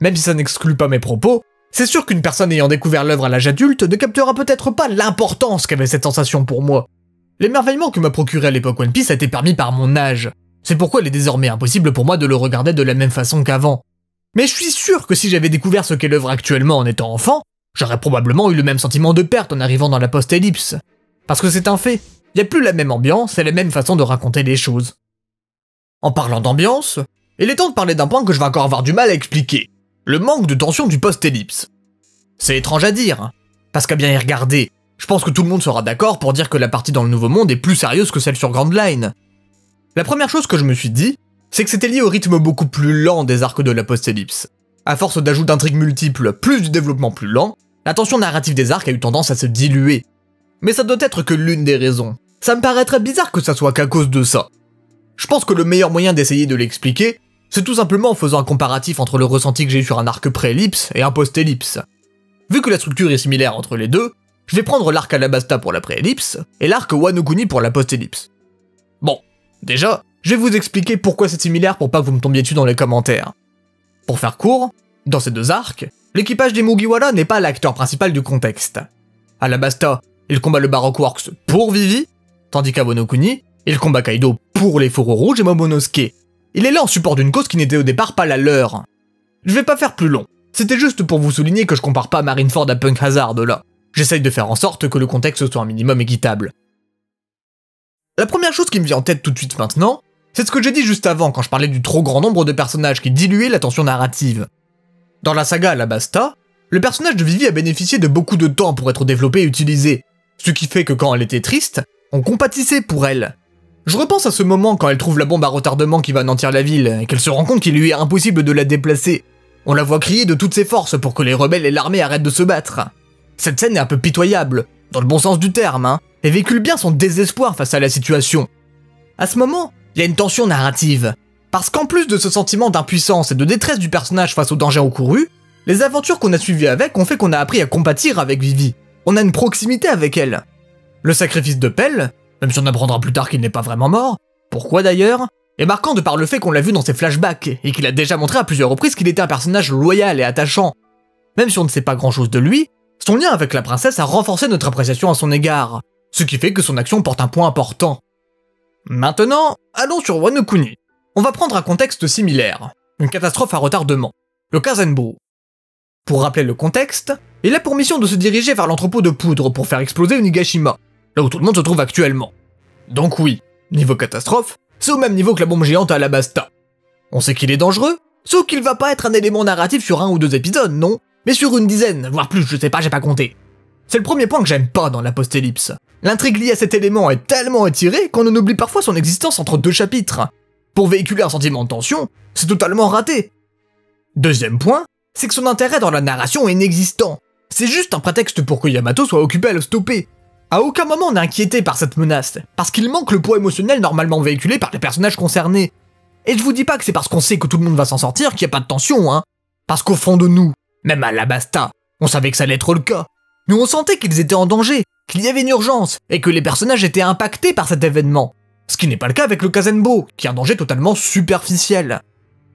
Même si ça n'exclut pas mes propos, c'est sûr qu'une personne ayant découvert l'œuvre à l'âge adulte ne captera peut-être pas l'importance qu'avait cette sensation pour moi. L'émerveillement que m'a procuré à l'époque One Piece a été permis par mon âge. C'est pourquoi il est désormais impossible pour moi de le regarder de la même façon qu'avant. Mais je suis sûr que si j'avais découvert ce qu'est l'œuvre actuellement en étant enfant, j'aurais probablement eu le même sentiment de perte en arrivant dans la post-ellipse. Parce que c'est un fait, il n'y a plus la même ambiance et la même façon de raconter les choses. En parlant d'ambiance, il est temps de parler d'un point que je vais encore avoir du mal à expliquer. Le manque de tension du post-ellipse. C'est étrange à dire, parce qu'à bien y regarder, je pense que tout le monde sera d'accord pour dire que la partie dans le Nouveau Monde est plus sérieuse que celle sur Grand Line. La première chose que je me suis dit, c'est que c'était lié au rythme beaucoup plus lent des arcs de la post-ellipse. À force d'ajout d'intrigues multiples, plus du développement plus lent, la tension narrative des arcs a eu tendance à se diluer. Mais ça doit être que l'une des raisons. Ça me paraîtrait bizarre que ça soit qu'à cause de ça. Je pense que le meilleur moyen d'essayer de l'expliquer, c'est tout simplement en faisant un comparatif entre le ressenti que j'ai eu sur un arc pré-ellipse et un post-ellipse. Vu que la structure est similaire entre les deux, je vais prendre l'arc Alabasta pour la pré-ellipse et l'arc Wano Kuni pour la post-ellipse. Bon, déjà, je vais vous expliquer pourquoi c'est similaire pour pas que vous me tombiez dessus dans les commentaires. Pour faire court, dans ces deux arcs, l'équipage des Mugiwara n'est pas l'acteur principal du contexte. Alabasta, il combat le Baroque Works pour Vivi, tandis qu'à Wano Kuni, il combat Kaido pour les Fourreaux Rouges et Momonosuke. Il est là en support d'une cause qui n'était au départ pas la leur. Je vais pas faire plus long, c'était juste pour vous souligner que je compare pas Marineford à Punk Hazard là. J'essaye de faire en sorte que le contexte soit un minimum équitable. La première chose qui me vient en tête tout de suite maintenant, c'est ce que j'ai dit juste avant quand je parlais du trop grand nombre de personnages qui diluaient la tension narrative. Dans la saga Alabasta, le personnage de Vivi a bénéficié de beaucoup de temps pour être développé et utilisé, ce qui fait que quand elle était triste, on compatissait pour elle. Je repense à ce moment quand elle trouve la bombe à retardement qui va anéantir la ville, et qu'elle se rend compte qu'il lui est impossible de la déplacer. On la voit crier de toutes ses forces pour que les rebelles et l'armée arrêtent de se battre. Cette scène est un peu pitoyable, dans le bon sens du terme, et véhicule bien son désespoir face à la situation. À ce moment, il y a une tension narrative, parce qu'en plus de ce sentiment d'impuissance et de détresse du personnage face au danger encouru, les aventures qu'on a suivies avec ont fait qu'on a appris à compatir avec Vivi. On a une proximité avec elle. Le sacrifice de Pell, même si on apprendra plus tard qu'il n'est pas vraiment mort, pourquoi d'ailleurs, est marquant de par le fait qu'on l'a vu dans ses flashbacks, et qu'il a déjà montré à plusieurs reprises qu'il était un personnage loyal et attachant. Même si on ne sait pas grand chose de lui, son lien avec la princesse a renforcé notre appréciation à son égard, ce qui fait que son action porte un point important. Maintenant, allons sur Wano Kuni. On va prendre un contexte similaire, une catastrophe à retardement, le Kazenbo. Pour rappeler le contexte, il a pour mission de se diriger vers l'entrepôt de poudre pour faire exploser Onigashima, là où tout le monde se trouve actuellement. Donc oui, niveau catastrophe, c'est au même niveau que la bombe géante à Alabasta. On sait qu'il est dangereux, sauf qu'il va pas être un élément narratif sur 1 ou 2 épisodes, non, mais sur une dizaine, voire plus, je sais pas, j'ai pas compté. C'est le premier point que j'aime pas dans la post-ellipse. L'intrigue liée à cet élément est tellement étirée qu'on en oublie parfois son existence entre 2 chapitres. Pour véhiculer un sentiment de tension, c'est totalement raté. Deuxième point, c'est que son intérêt dans la narration est inexistant. C'est juste un prétexte pour que Yamato soit occupé à le stopper. À aucun moment on est inquiété par cette menace, parce qu'il manque le poids émotionnel normalement véhiculé par les personnages concernés. Et je vous dis pas que c'est parce qu'on sait que tout le monde va s'en sortir qu'il n'y a pas de tension, Parce qu'au fond de nous, même à Alabasta, on savait que ça allait être le cas. Nous on sentait qu'ils étaient en danger, qu'il y avait une urgence, et que les personnages étaient impactés par cet événement. Ce qui n'est pas le cas avec le Kazenbo, qui est un danger totalement superficiel.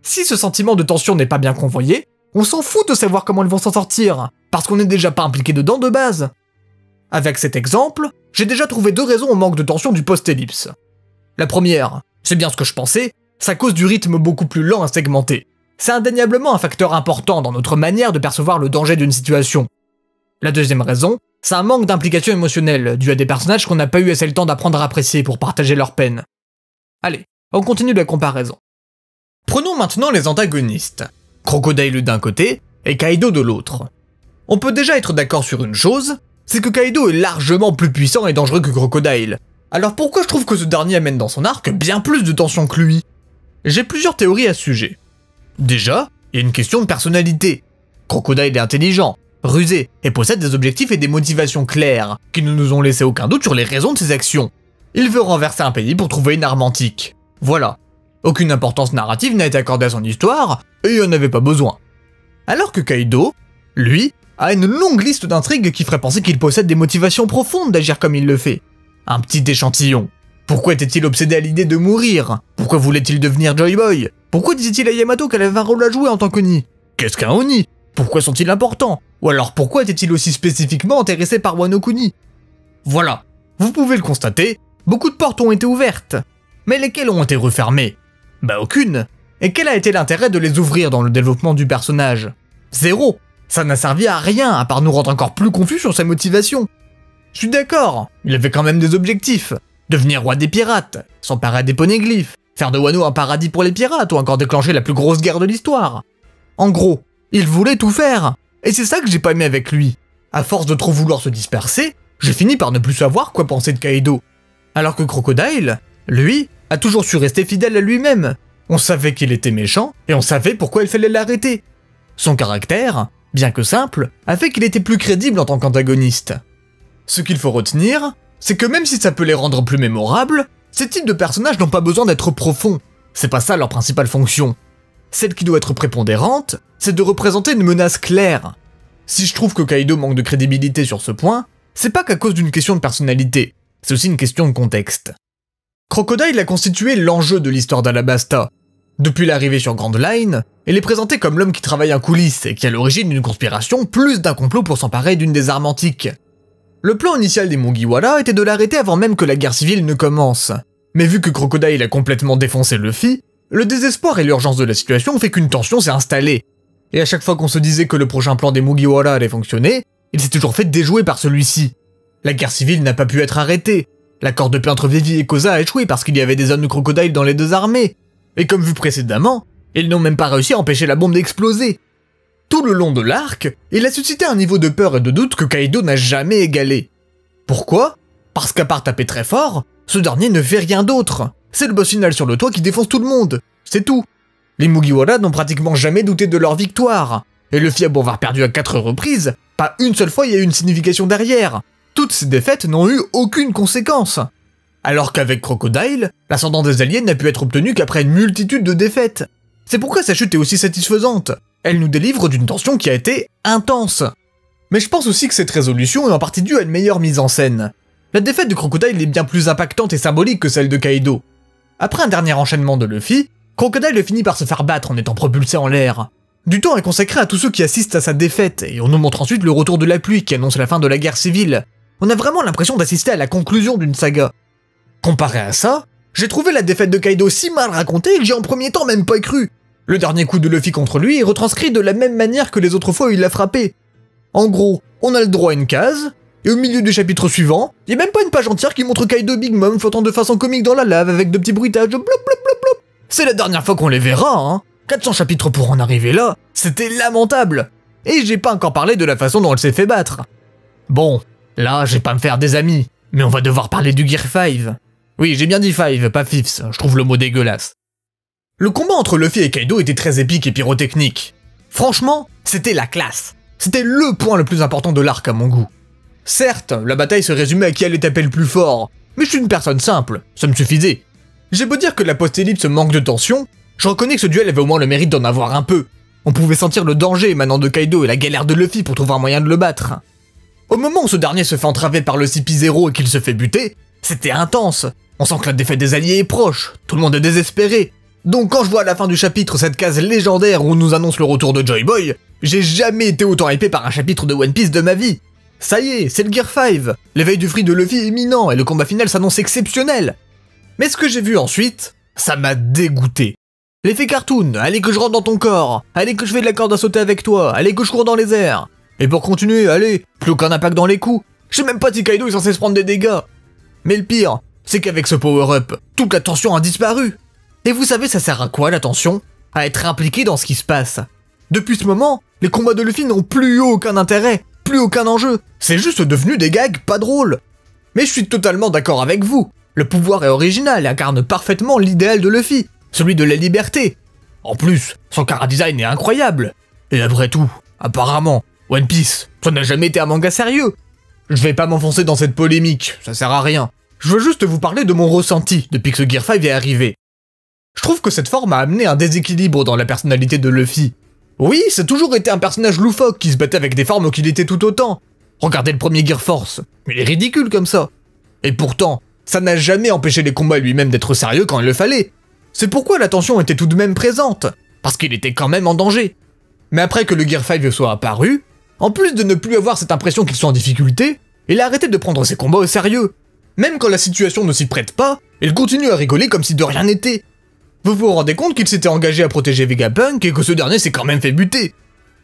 Si ce sentiment de tension n'est pas bien convoyé, on s'en fout de savoir comment ils vont s'en sortir, parce qu'on n'est déjà pas impliqué dedans de base. Avec cet exemple, j'ai déjà trouvé 2 raisons au manque de tension du post-ellipse. La première, c'est bien ce que je pensais, c'est à cause du rythme beaucoup plus lent à segmenter. C'est indéniablement un facteur important dans notre manière de percevoir le danger d'une situation. La deuxième raison, c'est un manque d'implication émotionnelle dû à des personnages qu'on n'a pas eu assez le temps d'apprendre à apprécier pour partager leur peine. Allez, on continue la comparaison. Prenons maintenant les antagonistes. Crocodile d'un côté et Kaido de l'autre. On peut déjà être d'accord sur une chose, c'est que Kaido est largement plus puissant et dangereux que Crocodile. Alors pourquoi je trouve que ce dernier amène dans son arc bien plus de tension que lui? J'ai plusieurs théories à ce sujet. Déjà, il y a une question de personnalité. Crocodile est intelligent, rusé et possède des objectifs et des motivations claires, qui ne nous ont laissé aucun doute sur les raisons de ses actions. Il veut renverser un pays pour trouver une arme antique. Voilà. Aucune importance narrative n'a été accordée à son histoire, et il n'y en avait pas besoin. Alors que Kaido, lui, a une longue liste d'intrigues qui ferait penser qu'il possède des motivations profondes d'agir comme il le fait. Un petit échantillon. Pourquoi était-il obsédé à l'idée de mourir? Pourquoi voulait-il devenir Joy Boy? Pourquoi disait-il à Yamato qu'elle avait un rôle à jouer en tant qu'Oni? Qu'est-ce qu'un Oni? Pourquoi sont-ils importants? Ou alors pourquoi était-il aussi spécifiquement intéressé par Wano Kuni? Voilà, vous pouvez le constater, beaucoup de portes ont été ouvertes. Mais lesquelles ont été refermées? Bah aucune. Et quel a été l'intérêt de les ouvrir dans le développement du personnage? Zéro. Ça n'a servi à rien à part nous rendre encore plus confus sur sa motivation. Je suis d'accord, il avait quand même des objectifs. Devenir roi des pirates, s'emparer des poneglyphes, faire de Wano un paradis pour les pirates ou encore déclencher la plus grosse guerre de l'histoire. En gros, il voulait tout faire. Et c'est ça que j'ai pas aimé avec lui. À force de trop vouloir se disperser, j'ai fini par ne plus savoir quoi penser de Kaido. Alors que Crocodile, lui, a toujours su rester fidèle à lui-même. On savait qu'il était méchant, et on savait pourquoi il fallait l'arrêter. Son caractère, bien que simple, a fait qu'il était plus crédible en tant qu'antagoniste. Ce qu'il faut retenir, c'est que même si ça peut les rendre plus mémorables, ces types de personnages n'ont pas besoin d'être profonds. C'est pas ça leur principale fonction. Celle qui doit être prépondérante, c'est de représenter une menace claire. Si je trouve que Kaido manque de crédibilité sur ce point, c'est pas qu'à cause d'une question de personnalité, c'est aussi une question de contexte. Crocodile a constitué l'enjeu de l'histoire d'Alabasta. Depuis l'arrivée sur Grand Line, il est présenté comme l'homme qui travaille en coulisses et qui est à l'origine d'une conspiration plus d'un complot pour s'emparer d'une des armes antiques. Le plan initial des Mugiwara était de l'arrêter avant même que la guerre civile ne commence. Mais vu que Crocodile a complètement défoncé Luffy, le désespoir et l'urgence de la situation ont fait qu'une tension s'est installée. Et à chaque fois qu'on se disait que le prochain plan des Mugiwara allait fonctionner, il s'est toujours fait déjouer par celui-ci. La guerre civile n'a pas pu être arrêtée. L'accord de paix entre Vivi et Koza a échoué parce qu'il y avait des hommes de Crocodile dans les 2 armées. Et comme vu précédemment, ils n'ont même pas réussi à empêcher la bombe d'exploser. Tout le long de l'arc, il a suscité un niveau de peur et de doute que Kaido n'a jamais égalé. Pourquoi? Parce qu'à part taper très fort, ce dernier ne fait rien d'autre. C'est le boss final sur le toit qui défonce tout le monde. C'est tout. Les Mugiwara n'ont pratiquement jamais douté de leur victoire. Et Luffy a beau avoir perdu à 4 reprises, pas une seule fois il y a eu une signification derrière. Toutes ces défaites n'ont eu aucune conséquence. Alors qu'avec Crocodile, l'ascendant des alliés n'a pu être obtenu qu'après une multitude de défaites. C'est pourquoi sa chute est aussi satisfaisante. Elle nous délivre d'une tension qui a été intense. Mais je pense aussi que cette résolution est en partie due à une meilleure mise en scène. La défaite de Crocodile est bien plus impactante et symbolique que celle de Kaido. Après un dernier enchaînement de Luffy, Crocodile finit par se faire battre en étant propulsé en l'air. Du temps est consacré à tous ceux qui assistent à sa défaite, et on nous montre ensuite le retour de la pluie qui annonce la fin de la guerre civile. On a vraiment l'impression d'assister à la conclusion d'une saga. Comparé à ça, j'ai trouvé la défaite de Kaido si mal racontée que j'ai en premier temps même pas cru. Le dernier coup de Luffy contre lui est retranscrit de la même manière que les autres fois où il l'a frappé. En gros, on a le droit à une case, et au milieu du chapitre suivant, y a même pas une page entière qui montre Kaido Big Mom flottant de façon comique dans la lave avec de petits bruitages de blop blop blop blop. C'est la dernière fois qu'on les verra, hein. 400 chapitres pour en arriver là, c'était lamentable. Et j'ai pas encore parlé de la façon dont elle s'est fait battre. Bon, là, je vais pas me faire des amis, mais on va devoir parler du Gear 5. Oui, j'ai bien dit 5, pas Fifths, je trouve le mot dégueulasse. Le combat entre Luffy et Kaido était très épique et pyrotechnique. Franchement, c'était la classe. C'était le point le plus important de l'arc à mon goût. Certes, la bataille se résumait à qui allait taper le plus fort, mais je suis une personne simple, ça me suffisait. J'ai beau dire que la post-ellipse manque de tension, je reconnais que ce duel avait au moins le mérite d'en avoir un peu. On pouvait sentir le danger émanant de Kaido et la galère de Luffy pour trouver un moyen de le battre. Au moment où ce dernier se fait entraver par le CP0 et qu'il se fait buter, c'était intense. On sent que la défaite des alliés est proche, tout le monde est désespéré. Donc quand je vois à la fin du chapitre cette case légendaire où on nous annonce le retour de Joy Boy, j'ai jamais été autant hypé par un chapitre de One Piece de ma vie. Ça y est, c'est le Gear 5, l'éveil du fruit de Luffy est imminent et le combat final s'annonce exceptionnel. Mais ce que j'ai vu ensuite, ça m'a dégoûté. L'effet cartoon, allez que je rentre dans ton corps, allez que je fais de la corde à sauter avec toi, allez que je cours dans les airs. Et pour continuer, allez, plus aucun impact dans les coups. Je sais même pas si Kaido est censé se prendre des dégâts. Mais le pire, c'est qu'avec ce power-up, toute la tension a disparu. Et vous savez ça sert à quoi la tension? À être impliqué dans ce qui se passe. Depuis ce moment, les combats de Luffy n'ont plus aucun intérêt, plus aucun enjeu, c'est juste devenu des gags pas drôles. Mais je suis totalement d'accord avec vous, le pouvoir est original et incarne parfaitement l'idéal de Luffy, celui de la liberté. En plus, son chara-design est incroyable. Et après tout, apparemment, One Piece, ça n'a jamais été un manga sérieux. Je vais pas m'enfoncer dans cette polémique, ça sert à rien. Je veux juste vous parler de mon ressenti depuis que ce Gear 5 est arrivé. Je trouve que cette forme a amené un déséquilibre dans la personnalité de Luffy. Oui, c'est toujours été un personnage loufoque qui se battait avec des formes qu'il était tout autant. Regardez le premier Gear Force, il est ridicule comme ça. Et pourtant, ça n'a jamais empêché les combats lui-même d'être sérieux quand il le fallait. C'est pourquoi la tension était tout de même présente, parce qu'il était quand même en danger. Mais après que le Gear 5 soit apparu, en plus de ne plus avoir cette impression qu'ils sont en difficulté, il a arrêté de prendre ses combats au sérieux. Même quand la situation ne s'y prête pas, il continue à rigoler comme si de rien n'était. Vous vous rendez compte qu'il s'était engagé à protéger Vegapunk et que ce dernier s'est quand même fait buter.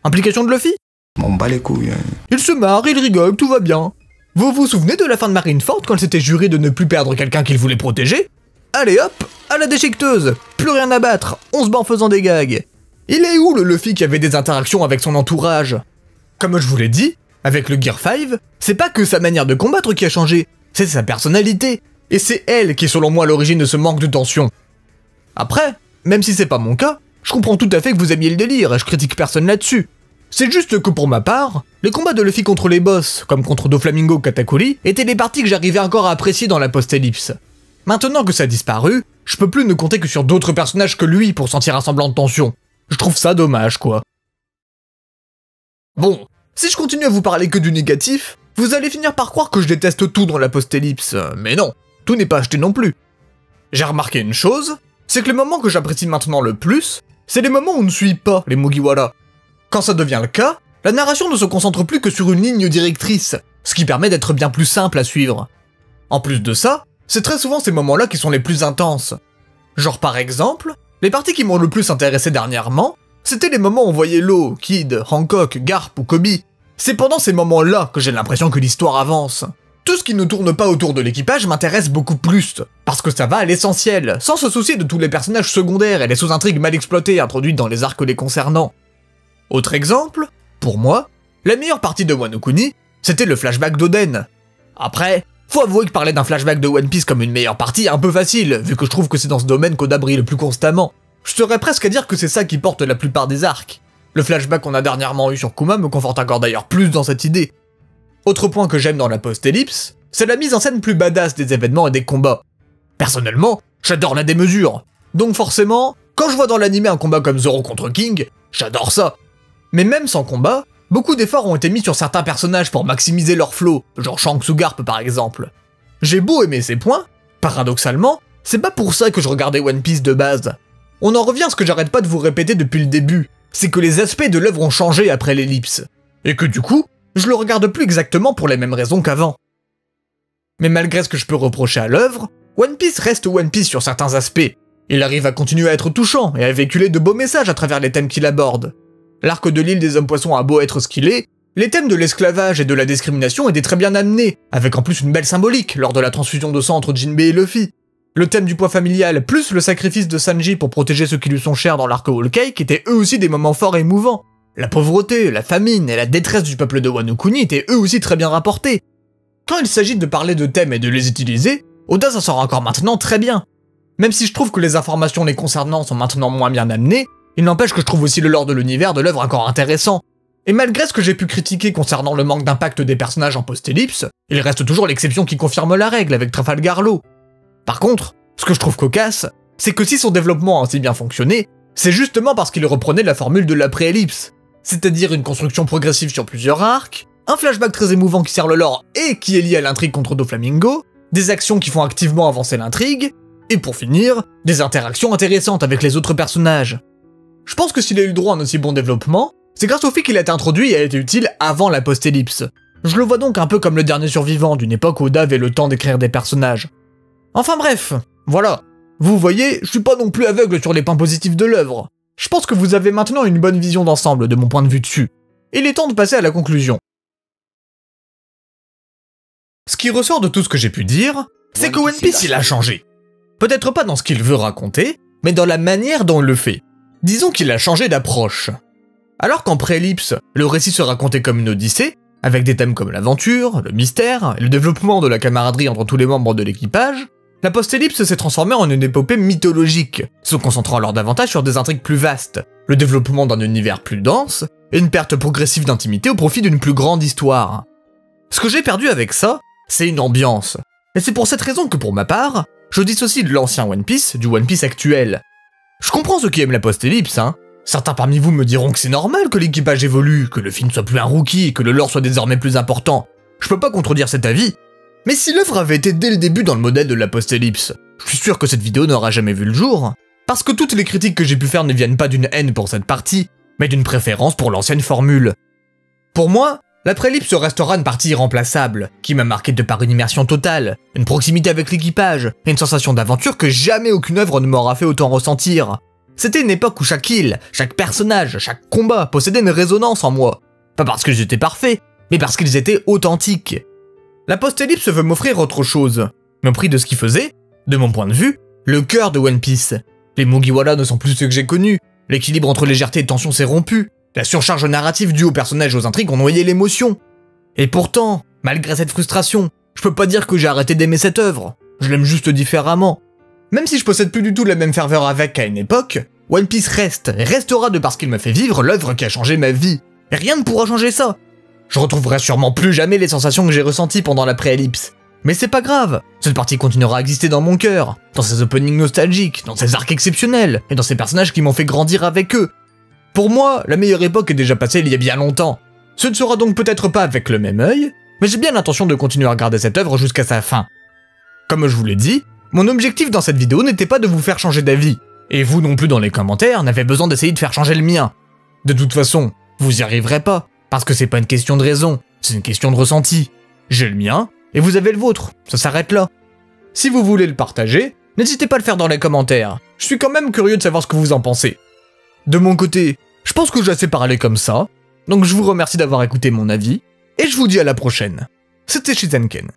Implication de Luffy? On bat les couilles. Il se marre, il rigole, tout va bien. Vous vous souvenez de la fin de Marineford quand il s'était juré de ne plus perdre quelqu'un qu'il voulait protéger? Allez hop, à la déchiqueteuse, plus rien à battre, on se bat en faisant des gags. Il est où le Luffy qui avait des interactions avec son entourage? Comme je vous l'ai dit, avec le Gear 5, c'est pas que sa manière de combattre qui a changé, c'est sa personnalité. Et c'est elle qui est selon moi à l'origine de ce manque de tension. Après, même si c'est pas mon cas, je comprends tout à fait que vous aimiez le délire et je critique personne là-dessus. C'est juste que pour ma part, les combats de Luffy contre les boss, comme contre Doflamingo ou Katakuri, étaient les parties que j'arrivais encore à apprécier dans la post-ellipse. Maintenant que ça a disparu, je peux plus ne compter que sur d'autres personnages que lui pour sentir un semblant de tension. Je trouve ça dommage, quoi. Bon, si je continue à vous parler que du négatif, vous allez finir par croire que je déteste tout dans la post-ellipse, mais non, tout n'est pas acheté non plus. J'ai remarqué une chose, c'est que les moments que j'apprécie maintenant le plus, c'est les moments où on ne suit pas les Mugiwara. Quand ça devient le cas, la narration ne se concentre plus que sur une ligne directrice, ce qui permet d'être bien plus simple à suivre. En plus de ça, c'est très souvent ces moments-là qui sont les plus intenses. Genre par exemple, les parties qui m'ont le plus intéressé dernièrement, c'était les moments où on voyait Law, Kid, Hancock, Garp ou Kobe. C'est pendant ces moments-là que j'ai l'impression que l'histoire avance. Tout ce qui ne tourne pas autour de l'équipage m'intéresse beaucoup plus, parce que ça va à l'essentiel, sans se soucier de tous les personnages secondaires et les sous-intrigues mal exploitées introduites dans les arcs les concernant. Autre exemple, pour moi, la meilleure partie de Wano Kuni, c'était le flashback d'Oden. Après, Faut avouer que parler d'un flashback de One Piece comme une meilleure partie est un peu facile, vu que je trouve que c'est dans ce domaine qu'Oda brille le plus constamment. Je serais presque à dire que c'est ça qui porte la plupart des arcs. Le flashback qu'on a dernièrement eu sur Kuma me conforte encore d'ailleurs plus dans cette idée. Autre point que j'aime dans la post-ellipse, c'est la mise en scène plus badass des événements et des combats. Personnellement, j'adore la démesure. Donc forcément, quand je vois dans l'anime un combat comme Zoro contre King, j'adore ça. Mais même sans combat, beaucoup d'efforts ont été mis sur certains personnages pour maximiser leur flow, genre Shanks ou Garp par exemple. J'ai beau aimer ces points, paradoxalement, c'est pas pour ça que je regardais One Piece de base. On en revient à ce que j'arrête pas de vous répéter depuis le début, c'est que les aspects de l'œuvre ont changé après l'ellipse, et que du coup, je le regarde plus exactement pour les mêmes raisons qu'avant. Mais malgré ce que je peux reprocher à l'œuvre, One Piece reste One Piece sur certains aspects. Il arrive à continuer à être touchant et à véhiculer de beaux messages à travers les thèmes qu'il aborde. L'arc de l'île des hommes-poissons a beau être ce qu'il est, les thèmes de l'esclavage et de la discrimination étaient très bien amenés, avec en plus une belle symbolique lors de la transfusion de sang entre Jinbei et Luffy. Le thème du poids familial, plus le sacrifice de Sanji pour protéger ceux qui lui sont chers dans l'arc Whole Cake étaient eux aussi des moments forts et émouvants. La pauvreté, la famine et la détresse du peuple de Wano Kuni étaient eux aussi très bien rapportés. Quand il s'agit de parler de thèmes et de les utiliser, Oda s'en sort encore maintenant très bien. Même si je trouve que les informations les concernant sont maintenant moins bien amenées, il n'empêche que je trouve aussi le lore de l'univers de l'œuvre encore intéressant. Et malgré ce que j'ai pu critiquer concernant le manque d'impact des personnages en post-ellipse, il reste toujours l'exception qui confirme la règle avec Trafalgar Law. Par contre, ce que je trouve cocasse, c'est que si son développement a si bien fonctionné, c'est justement parce qu'il reprenait la formule de l'après-ellipse. C'est-à-dire une construction progressive sur plusieurs arcs, un flashback très émouvant qui sert le lore et qui est lié à l'intrigue contre Doflamingo, des actions qui font activement avancer l'intrigue, et pour finir, des interactions intéressantes avec les autres personnages. Je pense que s'il a eu le droit à un aussi bon développement, c'est grâce au fait qu'il a été introduit et a été utile avant la post-ellipse. Je le vois donc un peu comme le dernier survivant d'une époque où Oda avait le temps d'écrire des personnages. Enfin bref, voilà. Vous voyez, je suis pas non plus aveugle sur les points positifs de l'œuvre. Je pense que vous avez maintenant une bonne vision d'ensemble de mon point de vue dessus. Il est temps de passer à la conclusion. Ce qui ressort de tout ce que j'ai pu dire, c'est que One Piece il a changé. Peut-être pas dans ce qu'il veut raconter, mais dans la manière dont il le fait. Disons qu'il a changé d'approche. Alors qu'en pré-ellipse, le récit se racontait comme une odyssée, avec des thèmes comme l'aventure, le mystère, et le développement de la camaraderie entre tous les membres de l'équipage, la post-ellipse s'est transformée en une épopée mythologique, se concentrant alors davantage sur des intrigues plus vastes, le développement d'un univers plus dense, et une perte progressive d'intimité au profit d'une plus grande histoire. Ce que j'ai perdu avec ça, c'est une ambiance. Et c'est pour cette raison que pour ma part, je dissocie de l'ancien One Piece du One Piece actuel. Je comprends ceux qui aiment la post-ellipse, hein. Certains parmi vous me diront que c'est normal que l'équipage évolue, que le film soit plus un rookie et que le lore soit désormais plus important. Je peux pas contredire cet avis. Mais si l'œuvre avait été dès le début dans le modèle de la post-ellipse, je suis sûr que cette vidéo n'aura jamais vu le jour. Parce que toutes les critiques que j'ai pu faire ne viennent pas d'une haine pour cette partie, mais d'une préférence pour l'ancienne formule. Pour moi, la pré-ellipse restera une partie irremplaçable, qui m'a marqué de par une immersion totale, une proximité avec l'équipage, et une sensation d'aventure que jamais aucune œuvre ne m'aura fait autant ressentir. C'était une époque où chaque île, chaque personnage, chaque combat possédait une résonance en moi. Pas parce qu'ils étaient parfaits, mais parce qu'ils étaient authentiques. La post-ellipse veut m'offrir autre chose, mais au prix de ce qu'il faisait, de mon point de vue, le cœur de One Piece. Les Mugiwara ne sont plus ceux que j'ai connus, l'équilibre entre légèreté et tension s'est rompu, la surcharge narrative due aux personnages et aux intrigues ont noyé l'émotion. Et pourtant, malgré cette frustration, je peux pas dire que j'ai arrêté d'aimer cette œuvre, je l'aime juste différemment. Même si je possède plus du tout la même ferveur avec qu'à une époque, One Piece reste et restera de parce qu'il m'a fait vivre l'œuvre qui a changé ma vie. Et rien ne pourra changer ça. Je retrouverai sûrement plus jamais les sensations que j'ai ressenties pendant la pré-ellipse. Mais c'est pas grave, cette partie continuera à exister dans mon cœur, dans ses openings nostalgiques, dans ses arcs exceptionnels, et dans ces personnages qui m'ont fait grandir avec eux. Pour moi, la meilleure époque est déjà passée il y a bien longtemps. Ce ne sera donc peut-être pas avec le même œil, mais j'ai bien l'intention de continuer à regarder cette œuvre jusqu'à sa fin. Comme je vous l'ai dit, mon objectif dans cette vidéo n'était pas de vous faire changer d'avis, et vous non plus dans les commentaires n'avez besoin d'essayer de faire changer le mien. De toute façon, vous y arriverez pas, parce que c'est pas une question de raison, c'est une question de ressenti. J'ai le mien, et vous avez le vôtre, ça s'arrête là. Si vous voulez le partager, n'hésitez pas à le faire dans les commentaires, je suis quand même curieux de savoir ce que vous en pensez. De mon côté, je pense que j'ai assez parlé comme ça, donc je vous remercie d'avoir écouté mon avis, et je vous dis à la prochaine. C'était Shizenken.